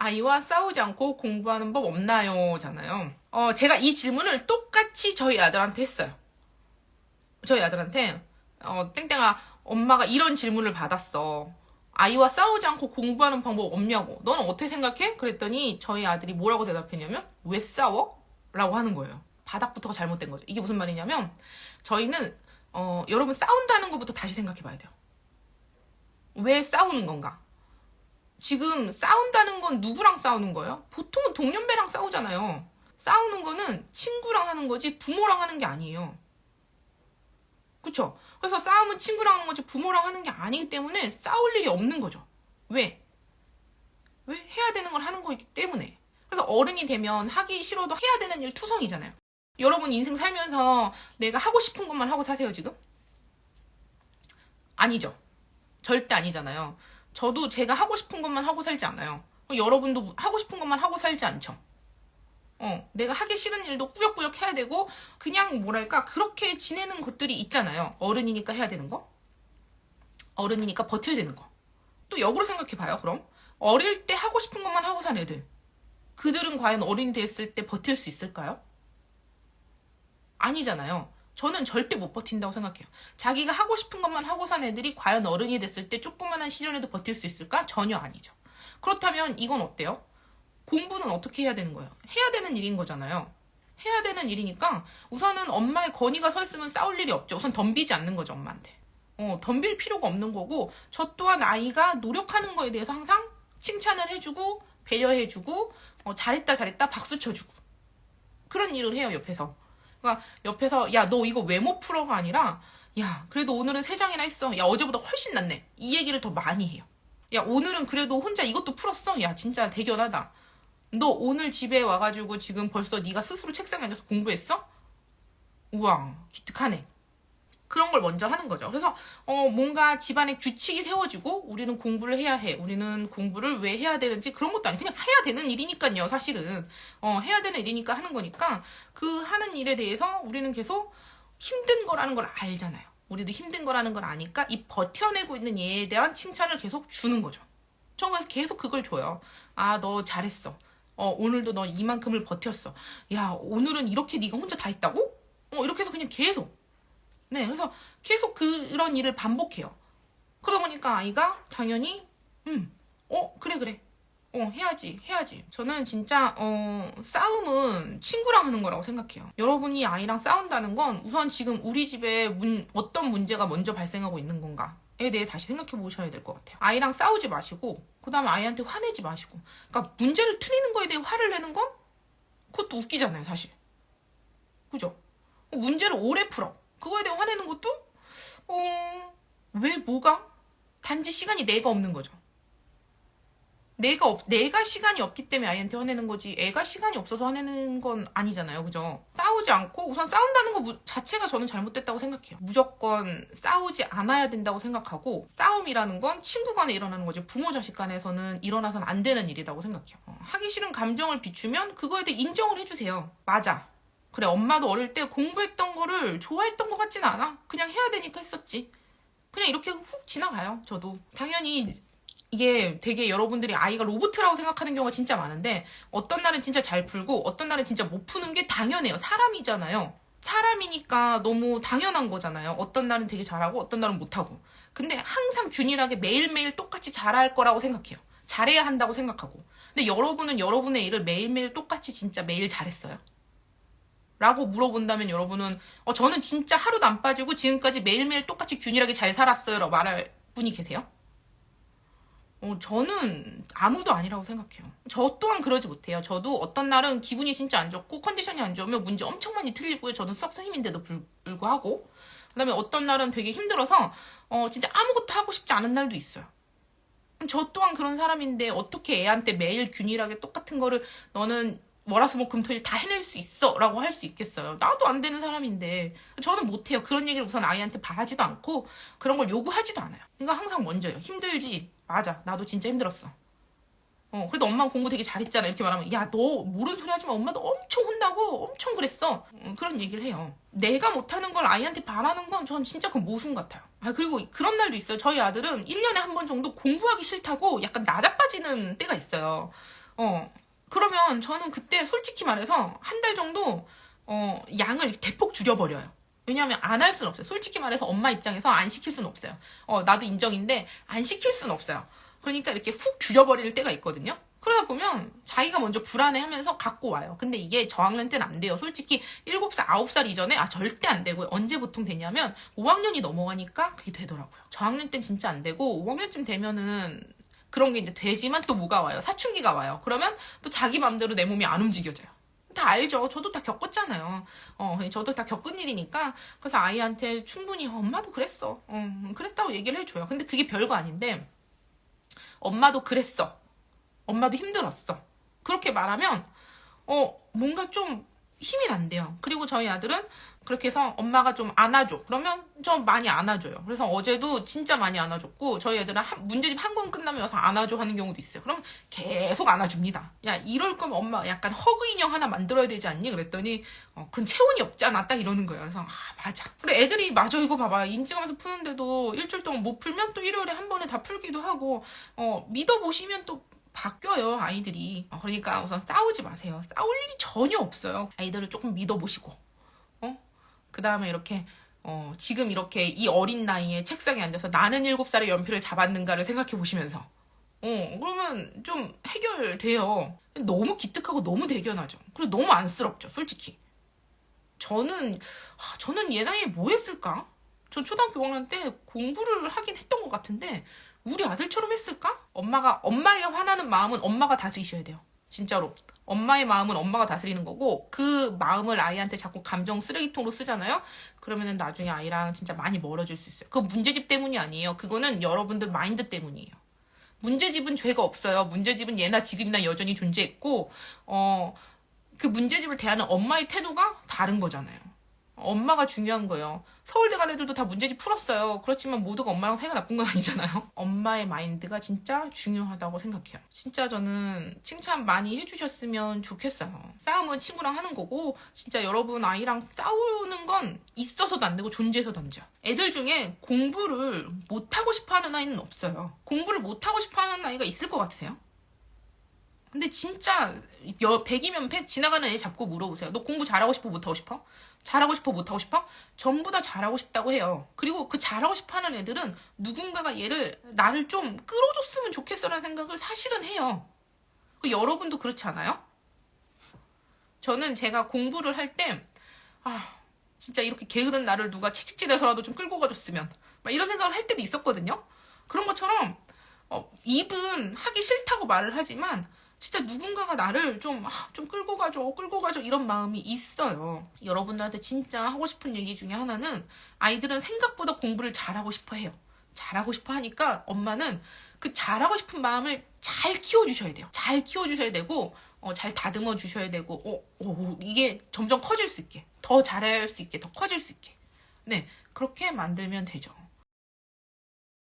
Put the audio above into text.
아이와 싸우지 않고 공부하는 법 없나요? 잖아요. 제가 이 질문을 똑같이 저희 아들한테 했어요. 저희 아들한테, 땡땡아, 엄마가 이런 질문을 받았어. 아이와 싸우지 않고 공부하는 방법 없냐고. 너는 어떻게 생각해? 그랬더니 저희 아들이 뭐라고 대답했냐면, 왜 싸워? 라고 하는 거예요. 바닥부터가 잘못된 거죠. 이게 무슨 말이냐면, 저희는, 여러분 싸운다는 것부터 다시 생각해 봐야 돼요. 왜 싸우는 건가? 지금 싸운다는 건 누구랑 싸우는 거예요? 보통은 동년배랑 싸우잖아요. 싸우는 거는 친구랑 하는 거지 부모랑 하는 게 아니에요. 그쵸? 그래서 싸움은 친구랑 하는 거지 부모랑 하는 게 아니기 때문에 싸울 일이 없는 거죠. 왜? 왜? 해야 되는 걸 하는 거기 때문에. 그래서 어른이 되면 하기 싫어도 해야 되는 일 투성이잖아요. 여러분 인생 살면서 내가 하고 싶은 것만 하고 사세요, 지금? 아니죠. 절대 아니잖아요. 저도 제가 하고 싶은 것만 하고 살지 않아요. 여러분도 하고 싶은 것만 하고 살지 않죠. 내가 하기 싫은 일도 꾸역꾸역 해야 되고 그냥 뭐랄까 그렇게 지내는 것들이 있잖아요. 어른이니까 해야 되는 거. 어른이니까 버텨야 되는 거. 또 역으로 생각해봐요. 그럼 어릴 때 하고 싶은 것만 하고 산 애들, 그들은 과연 어른이 됐을 때 버틸 수 있을까요? 아니잖아요. 저는 절대 못 버틴다고 생각해요. 자기가 하고 싶은 것만 하고 산 애들이 과연 어른이 됐을 때 조그만한 시련에도 버틸 수 있을까? 전혀 아니죠. 그렇다면 이건 어때요? 공부는 어떻게 해야 되는 거예요? 해야 되는 일인 거잖아요. 해야 되는 일이니까 우선은 엄마의 건의가 서 있으면 싸울 일이 없죠. 우선 덤비지 않는 거죠, 엄마한테. 덤빌 필요가 없는 거고, 저 또한 아이가 노력하는 거에 대해서 항상 칭찬을 해주고 배려해주고 잘했다 잘했다 박수 쳐주고 그런 일을 해요, 옆에서. 그러니까 옆에서 야, 너 이거 왜 못 풀어가 아니라 야, 그래도 오늘은 3장이나 했어. 야, 어제보다 훨씬 낫네. 이 얘기를 더 많이 해요. 야, 오늘은 그래도 혼자 이것도 풀었어. 야, 진짜 대견하다. 너 오늘 집에 와가지고 지금 벌써 네가 스스로 책상에 앉아서 공부했어? 우와, 기특하네. 그런 걸 먼저 하는 거죠. 그래서 뭔가 집안에 규칙이 세워지고 우리는 공부를 해야 해. 우리는 공부를 왜 해야 되는지 그런 것도 아니고 그냥 해야 되는 일이니까요. 사실은 해야 되는 일이니까 하는 거니까 그 하는 일에 대해서 우리는 계속 힘든 거라는 걸 알잖아요. 우리도 힘든 거라는 걸 아니까 이 버텨내고 있는 얘에 대한 칭찬을 계속 주는 거죠. 저 그래서 계속 그걸 줘요. 아, 너 잘했어. 오늘도 너 이만큼을 버텼어. 야, 오늘은 이렇게 네가 혼자 다 했다고? 이렇게 해서 그냥 계속. 네, 그래서 계속 그런 일을 반복해요. 그러다 보니까 아이가 당연히, 그래. 해야지. 저는 진짜, 싸움은 친구랑 하는 거라고 생각해요. 여러분이 아이랑 싸운다는 건 우선 지금 우리 집에 어떤 문제가 먼저 발생하고 있는 건가에 대해 다시 생각해 보셔야 될 것 같아요. 아이랑 싸우지 마시고, 그 다음에 아이한테 화내지 마시고. 그러니까 문제를 틀리는 거에 대해 화를 내는 건 그것도 웃기잖아요, 사실. 그죠? 문제를 오래 풀어. 그거에 대해 화내는 것도 왜 뭐가? 단지 시간이 내가 없는 거죠. 내가 시간이 없기 때문에 아이한테 화내는 거지 애가 시간이 없어서 화내는 건 아니잖아요. 그죠? 싸우지 않고 우선 싸운다는 거 자체가 저는 잘못됐다고 생각해요. 무조건 싸우지 않아야 된다고 생각하고 싸움이라는 건 친구 간에 일어나는 거죠. 부모 자식 간에서는 일어나서는 안 되는 일이라고 생각해요. 하기 싫은 감정을 비추면 그거에 대해 인정을 해주세요. 맞아. 그래, 엄마도 어릴 때 공부했던 거를 좋아했던 것 같지는 않아. 그냥 해야 되니까 했었지. 그냥 이렇게 훅 지나가요. 저도. 당연히 이게 되게 여러분들이 아이가 로봇이라고 생각하는 경우가 진짜 많은데 어떤 날은 진짜 잘 풀고 어떤 날은 진짜 못 푸는 게 당연해요. 사람이잖아요. 사람이니까 너무 당연한 거잖아요. 어떤 날은 되게 잘하고 어떤 날은 못하고. 근데 항상 균일하게 매일매일 똑같이 잘할 거라고 생각해요. 잘해야 한다고 생각하고. 근데 여러분은 여러분의 일을 매일매일 똑같이 진짜 매일 잘했어요? 라고 물어본다면 여러분은 저는 진짜 하루도 안 빠지고 지금까지 매일매일 똑같이 균일하게 잘 살았어요 라고 말할 분이 계세요? 저는 아무도 아니라고 생각해요. 저 또한 그러지 못해요. 저도 어떤 날은 기분이 진짜 안 좋고 컨디션이 안 좋으면 문제 엄청 많이 틀리고요. 저는 수학 선생님인데도 불구하고 그 다음에 어떤 날은 되게 힘들어서 진짜 아무것도 하고 싶지 않은 날도 있어요. 저 또한 그런 사람인데 어떻게 애한테 매일 균일하게 똑같은 거를 너는 월화수목금토일 다 해낼 수 있어 라고 할 수 있겠어요. 나도 안 되는 사람인데 저는 못해요. 그런 얘기를 우선 아이한테 바라지도 않고 그런 걸 요구하지도 않아요. 그러니까 항상 먼저요. 힘들지? 맞아, 나도 진짜 힘들었어. 그래도 엄마 공부 되게 잘했잖아 이렇게 말하면 야, 너 모르는 소리 하지 마. 엄마도 엄청 혼나고 엄청 그랬어. 그런 얘기를 해요. 내가 못하는 걸 아이한테 바라는 건 전 진짜 그 모순 같아요. 그리고 그런 날도 있어요. 저희 아들은 1년에 한 번 정도 공부하기 싫다고 약간 나자빠지는 때가 있어요. 그러면 저는 그때 솔직히 말해서 한 달 정도 양을 이렇게 대폭 줄여버려요. 왜냐하면 안 할 수는 없어요. 솔직히 말해서 엄마 입장에서 안 시킬 수는 없어요. 나도 인정인데 안 시킬 수는 없어요. 그러니까 이렇게 훅 줄여버릴 때가 있거든요. 그러다 보면 자기가 먼저 불안해하면서 갖고 와요. 근데 이게 저학년 때는 안 돼요. 솔직히 7살, 9살 이전에 절대 안 되고요. 언제 보통 되냐면 5학년이 넘어가니까 그게 되더라고요. 저학년 때는 진짜 안 되고 5학년쯤 되면은 그런 게 이제 되지만 또 뭐가 와요? 사춘기가 와요. 그러면 또 자기 맘대로 내 몸이 안 움직여져요. 다 알죠. 저도 다 겪었잖아요. 저도 다 겪은 일이니까. 그래서 아이한테 충분히 엄마도 그랬어. 그랬다고 얘기를 해줘요. 근데 그게 별거 아닌데 엄마도 그랬어. 엄마도 힘들었어. 그렇게 말하면 뭔가 좀 힘이 난대요. 그리고 저희 아들은 그렇게 해서 엄마가 좀 안아줘. 그러면 좀 많이 안아줘요. 그래서 어제도 진짜 많이 안아줬고 저희 애들은 문제집 한 권 끝나면 와서 안아줘 하는 경우도 있어요. 그러면 계속 안아줍니다. 야 이럴 거면 엄마 약간 허그 인형 하나 만들어야 되지 않니? 그랬더니 그건 체온이 없잖아. 딱 이러는 거예요. 그래서 맞아. 그래 애들이 맞아 이거 봐봐. 인증하면서 푸는데도 일주일 동안 못 풀면 또 일요일에 한 번에 다 풀기도 하고 믿어보시면 또 바뀌어요 아이들이. 그러니까 우선 싸우지 마세요. 싸울 일이 전혀 없어요. 아이들을 조금 믿어보시고 그 다음에 이렇게 지금 이렇게 이 어린 나이에 책상에 앉아서 나는 7살의 연필을 잡았는가를 생각해 보시면서 그러면 좀 해결돼요. 너무 기특하고 너무 대견하죠. 그리고 너무 안쓰럽죠 솔직히. 저는 얘 나이에 뭐 했을까? 전 초등학교 5학년 때 공부를 하긴 했던 것 같은데 우리 아들처럼 했을까? 엄마가 화나는 마음은 엄마가 다스리셔야 돼요. 진짜로. 엄마의 마음은 엄마가 다스리는 거고 그 마음을 아이한테 자꾸 감정 쓰레기통으로 쓰잖아요. 그러면은 나중에 아이랑 진짜 많이 멀어질 수 있어요. 그건 문제집 때문이 아니에요. 그거는 여러분들 마인드 때문이에요. 문제집은 죄가 없어요. 문제집은 예나 지금이나 여전히 존재했고 그 문제집을 대하는 엄마의 태도가 다른 거잖아요. 엄마가 중요한 거예요. 서울대 간 애들도 다 문제집 풀었어요. 그렇지만 모두가 엄마랑 사이가 나쁜 건 아니잖아요. 엄마의 마인드가 진짜 중요하다고 생각해요. 진짜 저는 칭찬 많이 해주셨으면 좋겠어요. 싸움은 친구랑 하는 거고 진짜 여러분 아이랑 싸우는 건 있어서도 안 되고 존재해서도 안 돼요. 애들 중에 공부를 못하고 싶어하는 아이는 없어요. 공부를 못하고 싶어하는 아이가 있을 것 같으세요? 근데 진짜 100이면 100 지나가는 애 잡고 물어보세요. 너 공부 잘하고 싶어 못하고 싶어? 잘하고 싶어 못하고 싶어? 전부 다 잘하고 싶다고 해요. 그리고 그 잘하고 싶어하는 애들은 누군가가 나를 좀 끌어줬으면 좋겠어라는 생각을 사실은 해요. 여러분도 그렇지 않아요? 저는 제가 공부를 할 때 진짜 이렇게 게으른 나를 누가 채찍질해서라도 좀 끌고 가줬으면 막 이런 생각을 할 때도 있었거든요. 그런 것처럼 입은 하기 싫다고 말을 하지만 진짜 누군가가 나를 좀 끌고 가줘 이런 마음이 있어요. 여러분들한테 진짜 하고 싶은 얘기 중에 하나는 아이들은 생각보다 공부를 잘하고 싶어 해요. 잘하고 싶어 하니까 엄마는 그 잘하고 싶은 마음을 잘 키워주셔야 돼요. 잘 키워주셔야 되고 잘 다듬어 주셔야 되고 이게 점점 커질 수 있게 더 잘할 수 있게 더 커질 수 있게 네 그렇게 만들면 되죠.